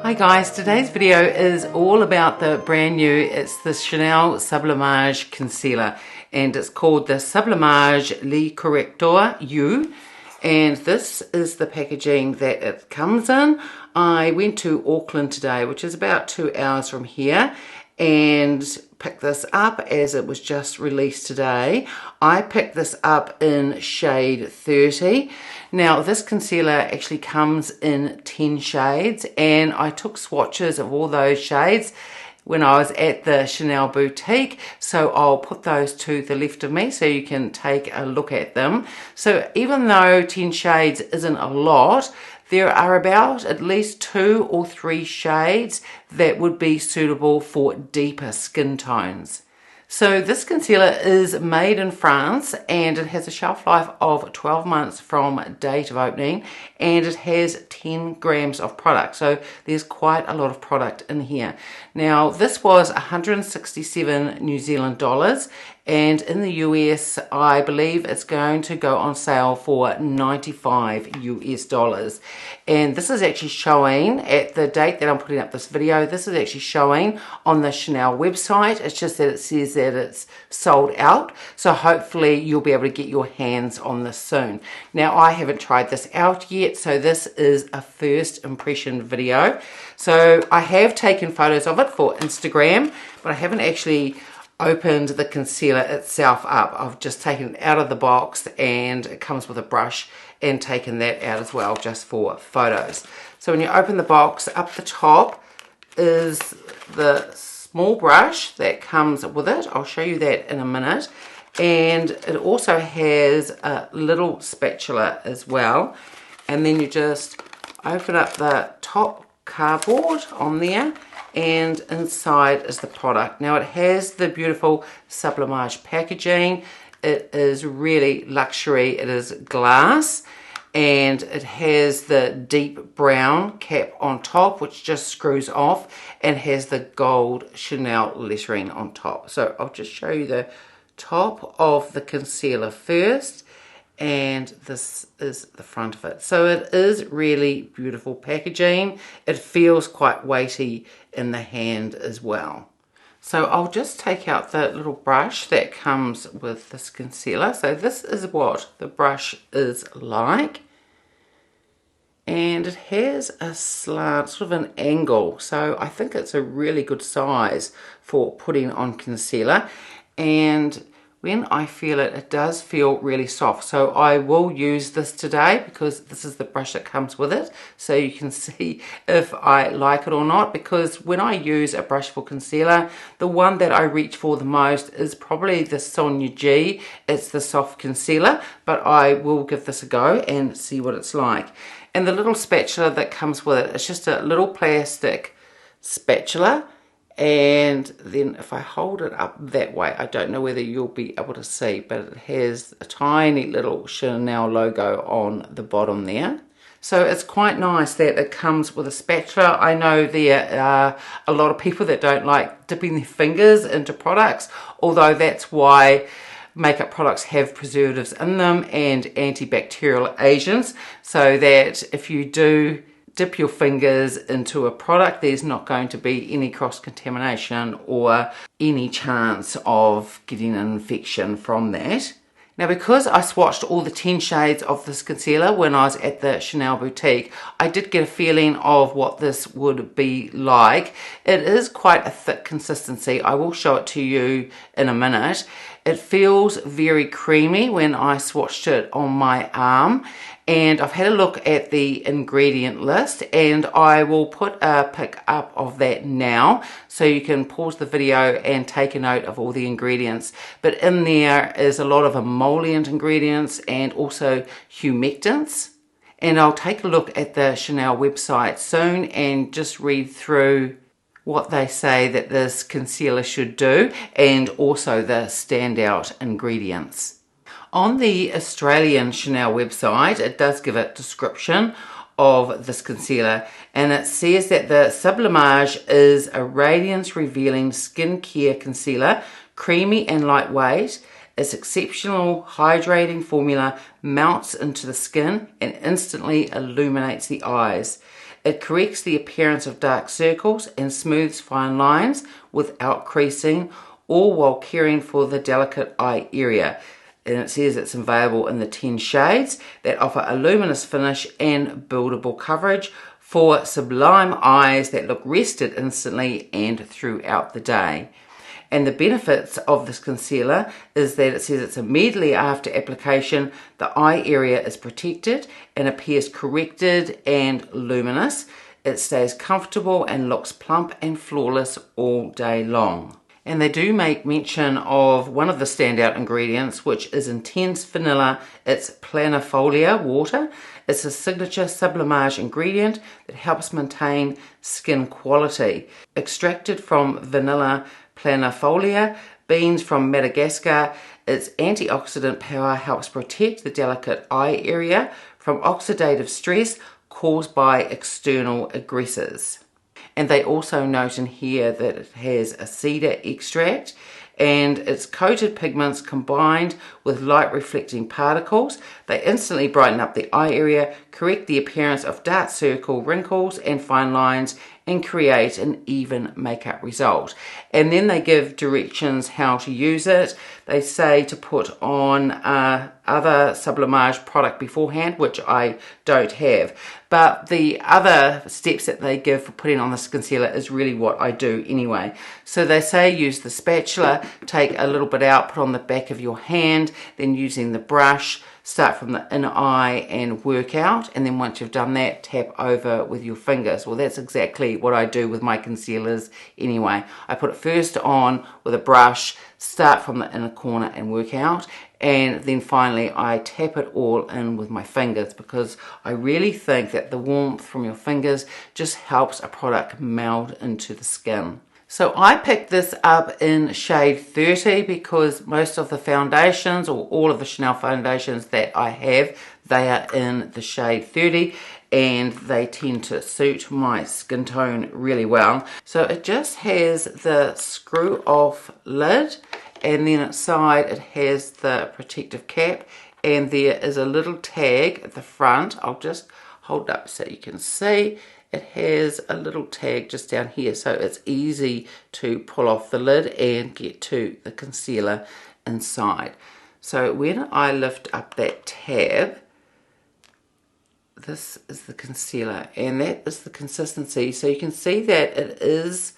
Hi guys, today's video is all about the brand new, it's the Chanel Sublimage Concealer and it's called the Sublimage Le Correcteur Yeux, and this is the packaging that it comes in. I went to Auckland today, which is about 2 hours from here, and picked this up as it was just released today. I picked this up in shade 30. Now this concealer actually comes in 10 shades and I took swatches of all those shades when I was at the Chanel boutique, so I'll put those to the left of me so you can take a look at them. So even though 10 shades isn't a lot, there are about at least 2 or 3 shades that would be suitable for deeper skin tones. So this concealer is made in France and it has a shelf life of 12 months from date of opening, and it has 10 grams of product. So there's quite a lot of product in here. Now this was 167 New Zealand dollars, and in the US I believe it's going to go on sale for 95 US dollars. And this is actually showing at the date that I'm putting up this video, this is actually showing on the Chanel website. It's just that it says that it's sold out, so hopefully you'll be able to get your hands on this soon. Now I haven't tried this out yet, so this is a first impression video. So I have taken photos of it for Instagram, but I haven't actually opened the concealer itself up. I've just taken it out of the box and it comes with a brush and taken that out as well just for photos. So when you open the box, up the top is the small brush that comes with it. I'll show you that in a minute. And it also has a little spatula as well. And then you just open up the top cardboard on there, and inside is the product. Now it has the beautiful Sublimage packaging. It is really luxury. It is glass and it has the deep brown cap on top which just screws off and has the gold Chanel lettering on top. So I'll just show you the top of the concealer first, and this is the front of it. So it is really beautiful packaging. It feels quite weighty in the hand as well. So I'll just take out the little brush that comes with this concealer. So this is what the brush is like, and it has a slant, sort of an angle, so I think it's a really good size for putting on concealer. And when I feel it, it does feel really soft. So I will use this today because this is the brush that comes with it, so you can see if I like it or not. Because when I use a brush for concealer, the one that I reach for the most is probably the Sonia G. It's the soft concealer, but I will give this a go and see what it's like. And the little spatula that comes with it, it's just a little plastic spatula. And then if I hold it up that way, I don't know whether you'll be able to see, but it has a tiny little Chanel logo on the bottom there. So it's quite nice that it comes with a spatula. I know there are a lot of people that don't like dipping their fingers into products, although that's why makeup products have preservatives in them and antibacterial agents, so that if you do dip your fingers into a product, there's not going to be any cross-contamination or any chance of getting an infection from that. Now because I swatched all the 10 shades of this concealer when I was at the Chanel boutique, I did get a feeling of what this would be like. It is quite a thick consistency. I will show it to you in a minute. It feels very creamy when I swatched it on my arm. And I've had a look at the ingredient list, and I will put a pic up of that now so you can pause the video and take a note of all the ingredients. But in there is a lot of emollient ingredients and also humectants. And I'll take a look at the Chanel website soon and just read through what they say that this concealer should do, and also the standout ingredients. On the Australian Chanel website, it does give a description of this concealer, and it says that the Sublimage is a radiance revealing skincare concealer, creamy and lightweight. Its exceptional hydrating formula melts into the skin and instantly illuminates the eyes. It corrects the appearance of dark circles and smooths fine lines without creasing, all while caring for the delicate eye area. And it says it's available in the 10 shades that offer a luminous finish and buildable coverage for sublime eyes that look rested instantly and throughout the day. And the benefits of this concealer is that it says it's immediately after application, the eye area is protected and appears corrected and luminous. It stays comfortable and looks plump and flawless all day long. And they do make mention of one of the standout ingredients, which is intense vanilla. It's planifolia water. It's a signature sublimage ingredient that helps maintain skin quality. Extracted from vanilla planifolia, beans from Madagascar, its antioxidant power helps protect the delicate eye area from oxidative stress caused by external aggressors. And they also note in here that it has a cedar extract and its coated pigments combined with light reflecting particles. They instantly brighten up the eye area, correct the appearance of dark circle, wrinkles and fine lines, and create an even makeup result. And then they give directions how to use it. They say to put on other Sublimage product beforehand, which I don't have. But the other steps that they give for putting on this concealer is really what I do anyway. So they say use the spatula, take a little bit out, put on the back of your hand, then using the brush, start from the inner eye and work out, and then once you've done that, tap over with your fingers. Well, that's exactly what I do with my concealers anyway. I put it first on with a brush, start from the inner corner and work out, and then finally I tap it all in with my fingers, because I really think that the warmth from your fingers just helps a product meld into the skin. So I picked this up in shade 30 because most of the foundations, or all of the Chanel foundations that I have, they are in the shade 30 and they tend to suit my skin tone really well. So it just has the screw off lid, and then inside it has the protective cap, and there is a little tag at the front. I'll just hold up so you can see. It has a little tag just down here, so it's easy to pull off the lid and get to the concealer inside. So when I lift up that tab, this is the concealer, and that is the consistency. So you can see that it is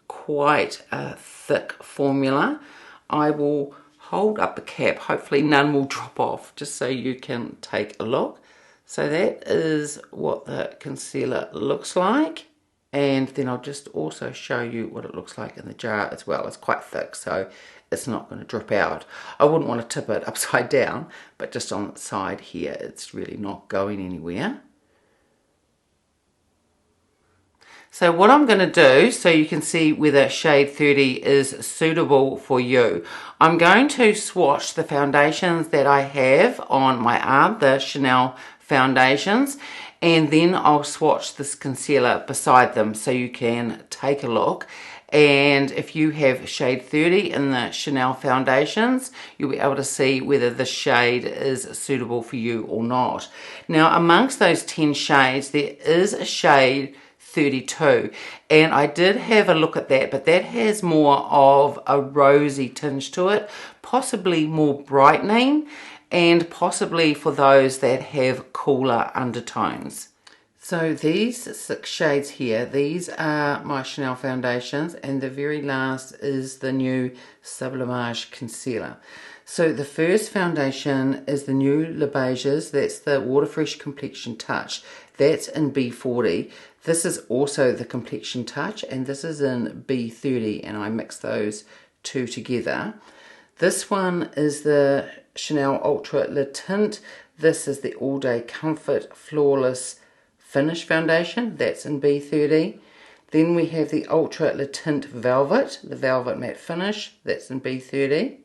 quite a thick formula. I will hold up the cap, hopefully none will drop off, just so you can take a look. So that is what the concealer looks like, and then I'll just also show you what it looks like in the jar as well. It's quite thick, so it's not going to drip out. I wouldn't want to tip it upside down, but just on the side here, it's really not going anywhere. So what I'm going to do, so you can see whether shade 30 is suitable for you, I'm going to swatch the foundations that I have on my arm, the Chanel foundations, and then I'll swatch this concealer beside them so you can take a look. And if you have shade 30 in the Chanel foundations, you'll be able to see whether the shade is suitable for you or not. Now, amongst those 10 shades, there is a shade 32, and I did have a look at that, but that has more of a rosy tinge to it, possibly more brightening, and possibly for those that have cooler undertones. So these 6 shades here, these are my Chanel foundations, and the very last is the new Sublimage concealer. So the first foundation is the new Le Beiges, that's the Waterfresh Complexion Touch. That's in B40. This is also the Complexion Touch, and this is in B30, and I mix those two together. This one is the Chanel Ultra Le Tint. This is the All Day Comfort Flawless Finish Foundation. That's in B30. Then we have the Ultra Le Tint Velvet, the Velvet Matte Finish. That's in B30.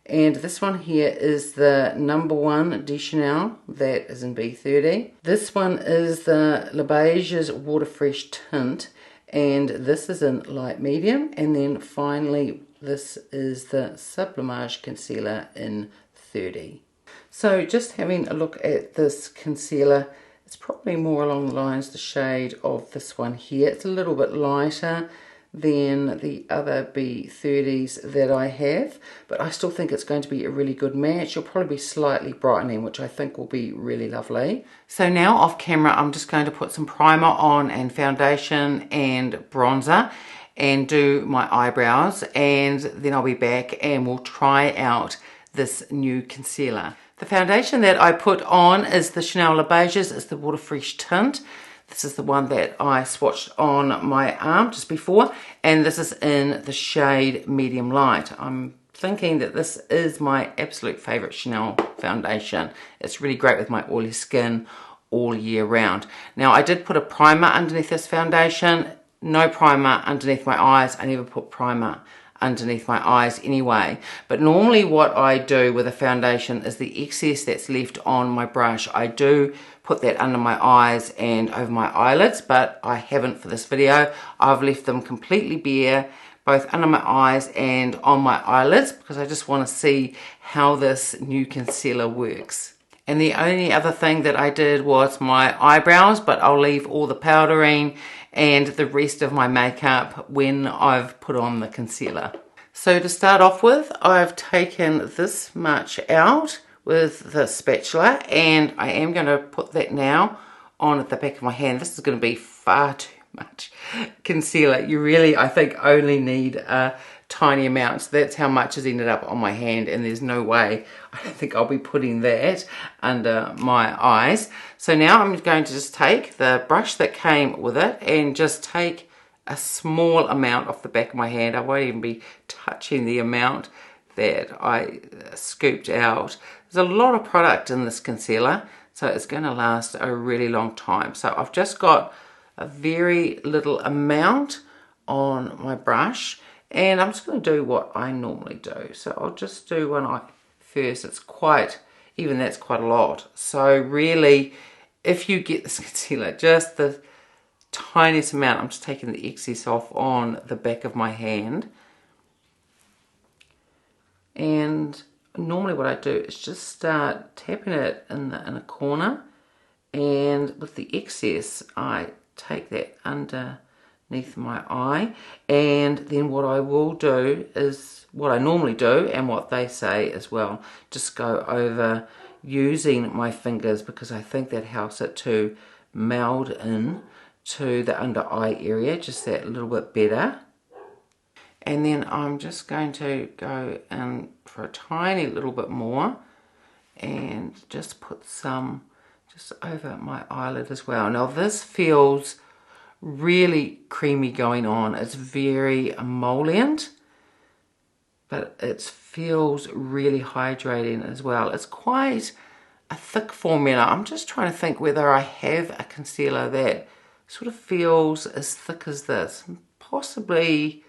And this one here is the number 1 de Chanel, that is in B30. This one is the Le Beiges Waterfresh Tint, and this is in light medium. And then finally, this is the Sublimage Concealer in 30. So just having a look at this concealer, It's probably more along the lines, the shade of this one here. It's a little bit lighter than the other B30s that I have, but I still think it's going to be a really good match. You'll probably be slightly brightening, which I think will be really lovely. So now off camera, I'm just going to put some primer on and foundation and bronzer and do my eyebrows, and then I'll be back and we'll try out this new concealer. The foundation that I put on is the Chanel Le Beiges. It's the Water Fresh tint. This is the one that I swatched on my arm just before, and this is in the shade Medium Light. I'm thinking that this is my absolute favourite Chanel foundation. It's really great with my oily skin all year round. Now, I did put a primer underneath this foundation. No primer underneath my eyes. I never put primer underneath my eyes anyway. But normally what I do with a foundation is the excess that's left on my brush, I do put that under my eyes and over my eyelids, but I haven't for this video. I've left them completely bare, both under my eyes and on my eyelids, because I just want to see how this new concealer works. And the only other thing that I did was my eyebrows, but I'll leave all the powdering and the rest of my makeup when I've put on the concealer. So to start off with, I've taken this much out with the spatula, and I am going to put that now on at the back of my hand. This is going to be far too much concealer. You really, I think, only need a tiny amount. So that's how much has ended up on my hand, and there's no way, I don't think I'll be putting that under my eyes. So now I'm going to just take the brush that came with it and just take a small amount off the back of my hand. I won't even be touching the amount that I scooped out. There's a lot of product in this concealer, so it's going to last a really long time. So I've just got a very little amount on my brush, and I'm just going to do what I normally do. So I'll just do one eye first. It's quite, even that's quite a lot. So really, if you get this concealer, just the tiniest amount, I'm just taking the excess off on the back of my hand. And normally what I do is just start tapping it in a corner, and with the excess I take that underneath my eye, and then what I will do is what I normally do and what they say as well, just go over using my fingers, because I think that helps it to meld in to the under eye area just that little bit better. And then I'm just going to go in for a tiny little bit more and just put some just over my eyelid as well. Now this feels really creamy going on. It's very emollient, but it feels really hydrating as well. It's quite a thick formula. I'm just trying to think whether I have a concealer that sort of feels as thick as this. Possibly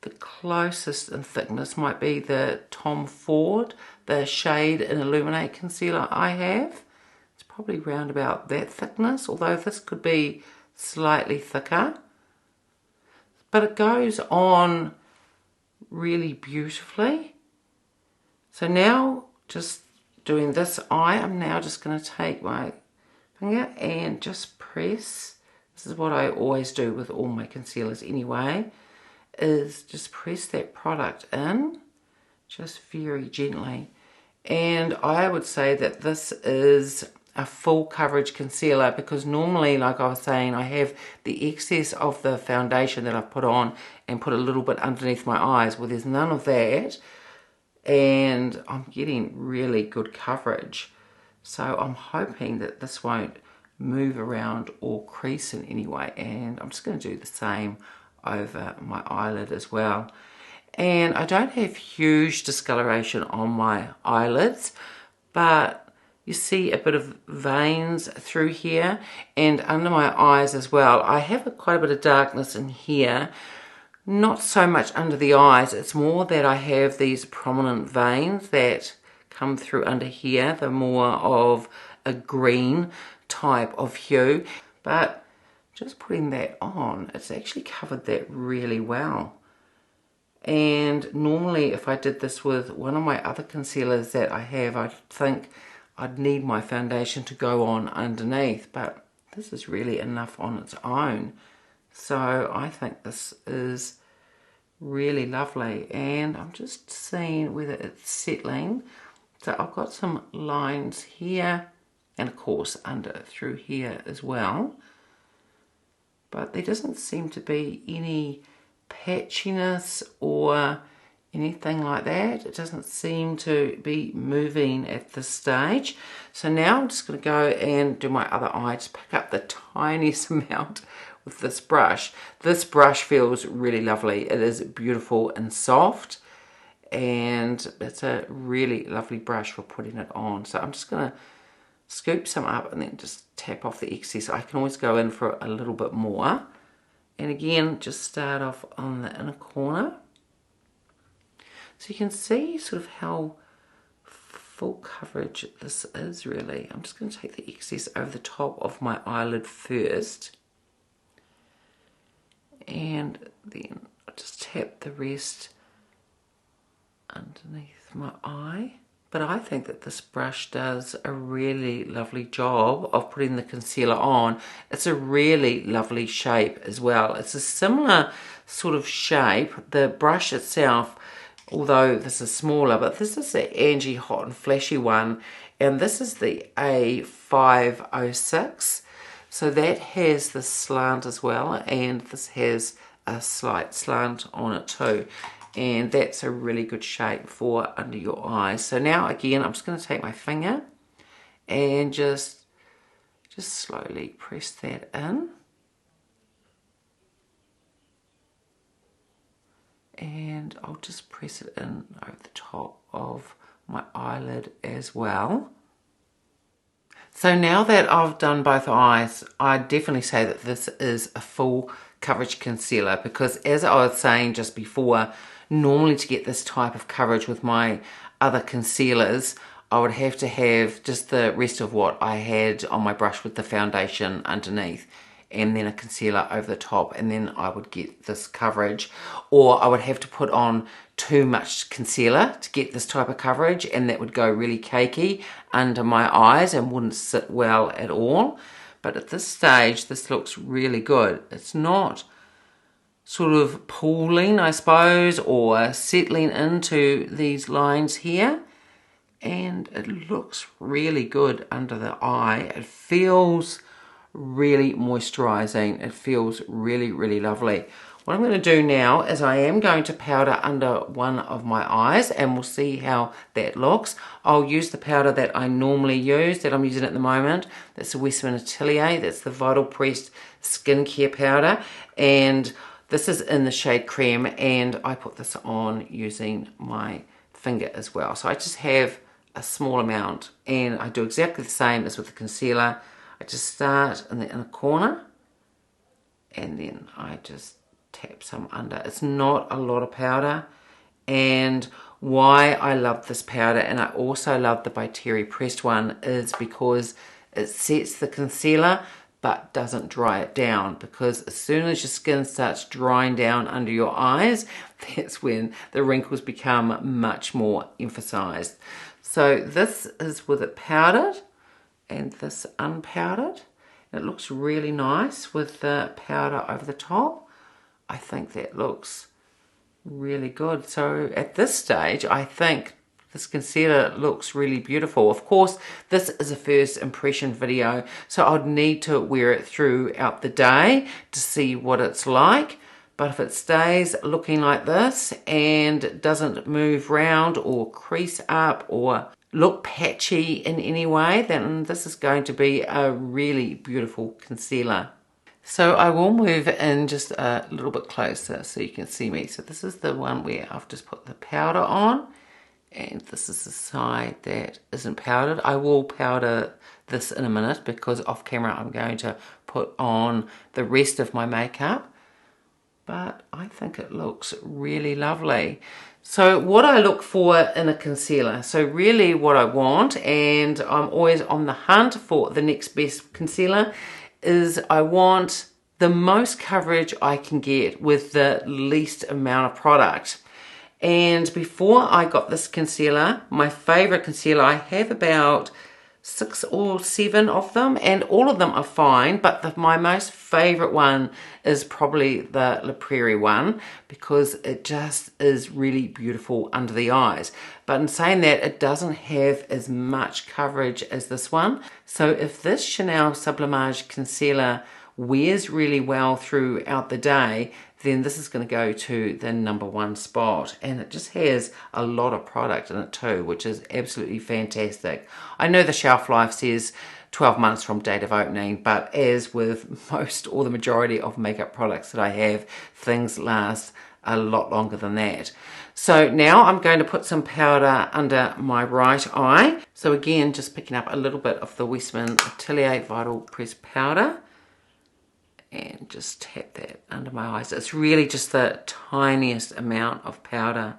the closest in thickness might be the Tom Ford, the Shade and Illuminate concealer I have. It's probably round about that thickness, although this could be slightly thicker. But it goes on really beautifully. So now, just doing this eye, I'm now just going to take my finger and just press. This is what I always do with all my concealers anyway, is just press that product in just very gently. And I would say that this is a full coverage concealer, because normally, like I was saying, I have the excess of the foundation that I've put on and put a little bit underneath my eyes. Well, there's none of that, and I'm getting really good coverage. So I'm hoping that this won't move around or crease in any way, and I'm just going to do the same over my eyelid as well. And I don't have huge discoloration on my eyelids, but you see a bit of veins through here and under my eyes as well. I have quite a bit of darkness in here, not so much under the eyes. It's more that I have these prominent veins that come through under here. They're more of a green type of hue, but just putting that on, it's actually covered that really well. And normally if I did this with one of my other concealers that I have, I think I'd need my foundation to go on underneath, but this is really enough on its own. So I think this is really lovely, and I'm just seeing whether it's settling. So I've got some lines here, and of course under through here as well, but there doesn't seem to be any patchiness or anything like that. It doesn't seem to be moving at this stage. So now I'm just going to go and do my other eye, just pick up the tiniest amount with this brush. This brush feels really lovely. It is beautiful and soft, and it's a really lovely brush for putting it on. So I'm just going to scoop some up and then just tap off the excess. I can always go in for a little bit more. And again, just start off on the inner corner. So you can see sort of how full coverage this is really. I'm just going to take the excess over the top of my eyelid first. And then I'll just tap the rest underneath my eye. But I think that this brush does a really lovely job of putting the concealer on. It's a really lovely shape as well. It's a similar sort of shape. The brush itself, although this is smaller, but this is the Angie Hot and Flashy one, and this is the A506. So that has this slant as well, and this has a slight slant on it too. And that's a really good shape for under your eyes. So now again, I'm just going to take my finger and just slowly press that in. And I'll just press it in over the top of my eyelid as well. So now that I've done both eyes, I definitely say that this is a full coverage concealer, because as I was saying just before, normally to get this type of coverage with my other concealers, I would have to have just the rest of what I had on my brush with the foundation underneath, and then a concealer over the top, and then I would get this coverage. Or I would have to put on too much concealer to get this type of coverage, and that would go really cakey under my eyes and wouldn't sit well at all. But at this stage, this looks really good. It's not sort of pooling, I suppose, or settling into these lines here. And it looks really good under the eye. It feels really moisturizing. It feels really, really lovely. What I'm going to do now is I am going to powder under one of my eyes, and we'll see how that looks. I'll use the powder that I normally use, that I'm using at the moment. That's the Westman Atelier. That's the Vital Pressed Skincare Powder. And this is in the shade Creme, and I put this on using my finger as well. So I just have a small amount, and I do exactly the same as with the concealer. I just start in the inner corner, and then I just tap some under. It's not a lot of powder, and why I love this powder, and I also love the by Terry Pressed one, is because it sets the concealer but doesn't dry it down, because as soon as your skin starts drying down under your eyes, that's when the wrinkles become much more emphasized. So this is with it powdered and this unpowdered. It looks really nice with the powder over the top. I think that looks really good. So at this stage, I think this concealer looks really beautiful. Of course, this is a first impression video, so I'd need to wear it throughout the day to see what it's like. But if it stays looking like this and doesn't move round or crease up or look patchy in any way, then this is going to be a really beautiful concealer. So I will move in just a little bit closer so you can see me. So this is the one where I've just put the powder on, and this is the side that isn't powdered. I will powder this in a minute, because off camera I'm going to put on the rest of my makeup. But I think it looks really lovely. So what I look for in a concealer, so really what I want, and I'm always on the hunt for the next best concealer, is I want the most coverage I can get with the least amount of product. And before I got this concealer, my favorite concealer, I have about 6 or 7 of them, and all of them are fine, but my most favorite one is probably the La Prairie one, because it just is really beautiful under the eyes. But in saying that, it doesn't have as much coverage as this one. So if this Chanel Sublimage concealer wears really well throughout the day, then this is going to go to the #1 spot. And it just has a lot of product in it too, which is absolutely fantastic. I know the shelf life says 12 months from date of opening, but as with most or the majority of makeup products that I have, things last a lot longer than that. So now I'm going to put some powder under my right eye. So again, just picking up a little bit of the Westman Atelier Vital Press powder, and just tap that under my eyes. It's really just the tiniest amount of powder.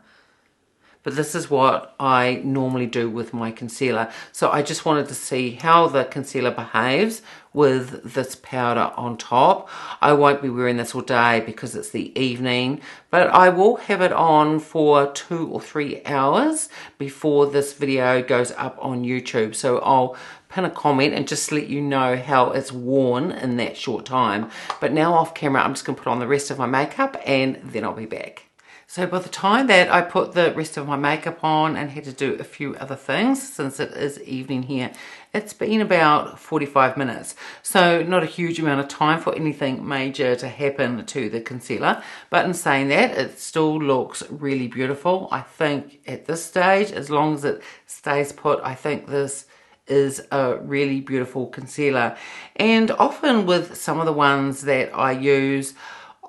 But this is what I normally do with my concealer. So I just wanted to see how the concealer behaves with this powder on top. I won't be wearing this all day because it's the evening, but I will have it on for 2 or 3 hours before this video goes up on YouTube. So I'll pin a comment and just let you know how it's worn in that short time. But now off camera, I'm just going to put on the rest of my makeup and then I'll be back. So by the time that I put the rest of my makeup on and had to do a few other things, since it is evening here, it's been about 45 minutes. So not a huge amount of time for anything major to happen to the concealer. But in saying that, it still looks really beautiful. I think at this stage, as long as it stays put, I think this is a really beautiful concealer. And often with some of the ones that I use,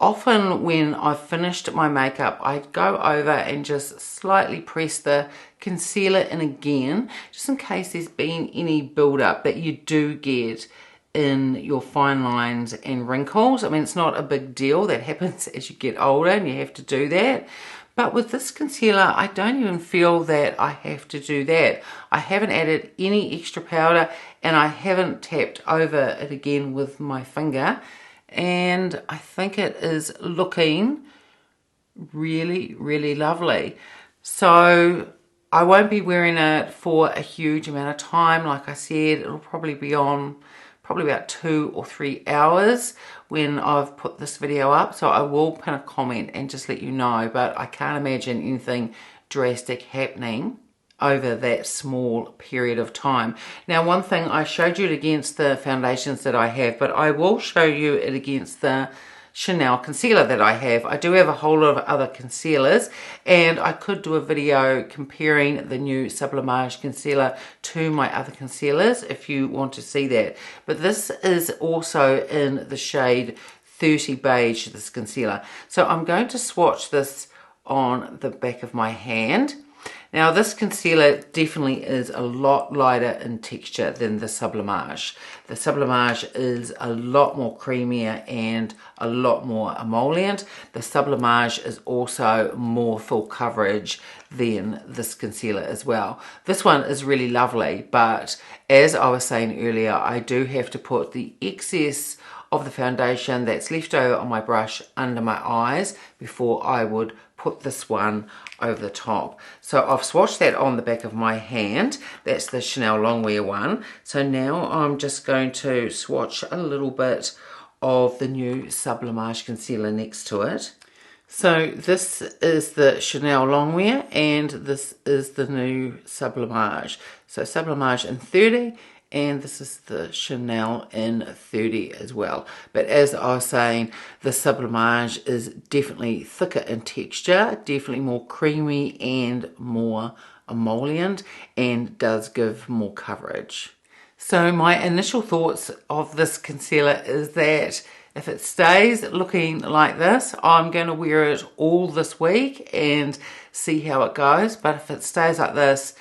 often when I've finished my makeup, I go over and just slightly press the concealer in again, just in case there's been any build-up that you do get in your fine lines and wrinkles. I mean, it's not a big deal. That happens as you get older and you have to do that. But with this concealer, I don't even feel that I have to do that. I haven't added any extra powder and I haven't tapped over it again with my finger. And I think it is looking really, really lovely. So I won't be wearing it for a huge amount of time. Like I said, it'll probably be on probably about 2 or 3 hours when I've put this video up. So I will pin a comment and just let you know, but I can't imagine anything drastic happening over that small period of time. Now, one thing, I showed you it against the foundations that I have, but I will show you it against the Chanel concealer that I have. I do have a whole lot of other concealers, and I could do a video comparing the new Sublimage concealer to my other concealers if you want to see that. But this is also in the shade 30 Beige, this concealer. So I'm going to swatch this on the back of my hand. Now, this concealer definitely is a lot lighter in texture than the Sublimage. The Sublimage is a lot more creamier and a lot more emollient. The Sublimage is also more full coverage than this concealer as well. This one is really lovely, but as I was saying earlier, I do have to put the excess of the foundation that's left over on my brush under my eyes before I would put this one over the top. So I've swatched that on the back of my hand. That's the Chanel Longwear one. So now I'm just going to swatch a little bit of the new Sublimage concealer next to it. So this is the Chanel Longwear and this is the new Sublimage. So Sublimage in 30 and this is the Chanel in 30 as well. But as I was saying, the Sublimage is definitely thicker in texture, definitely more creamy and more emollient, and does give more coverage. So my initial thoughts of this concealer is that if it stays looking like this, I'm going to wear it all this week and see how it goes. But if it stays like this,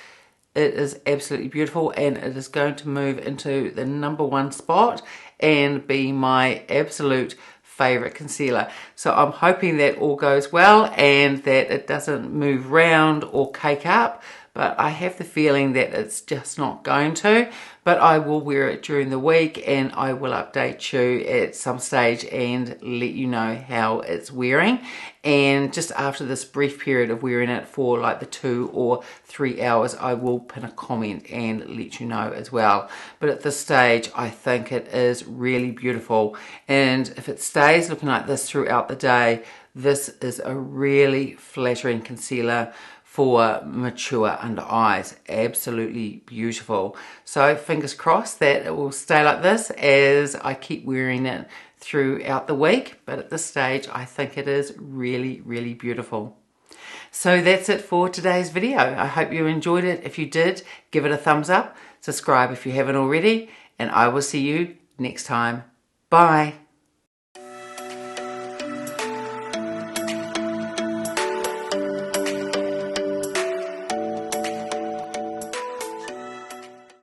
it is absolutely beautiful, and it is going to move into the #1 spot and be my absolute favorite concealer. So I'm hoping that all goes well and that it doesn't move round or cake up, but I have the feeling that it's just not going to. But I will wear it during the week, and I will update you at some stage and let you know how it's wearing. And just after this brief period of wearing it for like the 2 or 3 hours, I will pin a comment and let you know as well. But at this stage, I think it is really beautiful. And if it stays looking like this throughout the day, this is a really flattering concealer for mature under eyes. Absolutely beautiful. So fingers crossed that it will stay like this as I keep wearing it throughout the week. But at this stage, I think it is really, really beautiful. So that's it for today's video. I hope you enjoyed it. If you did, give it a thumbs up. Subscribe if you haven't already. And I will see you next time. Bye.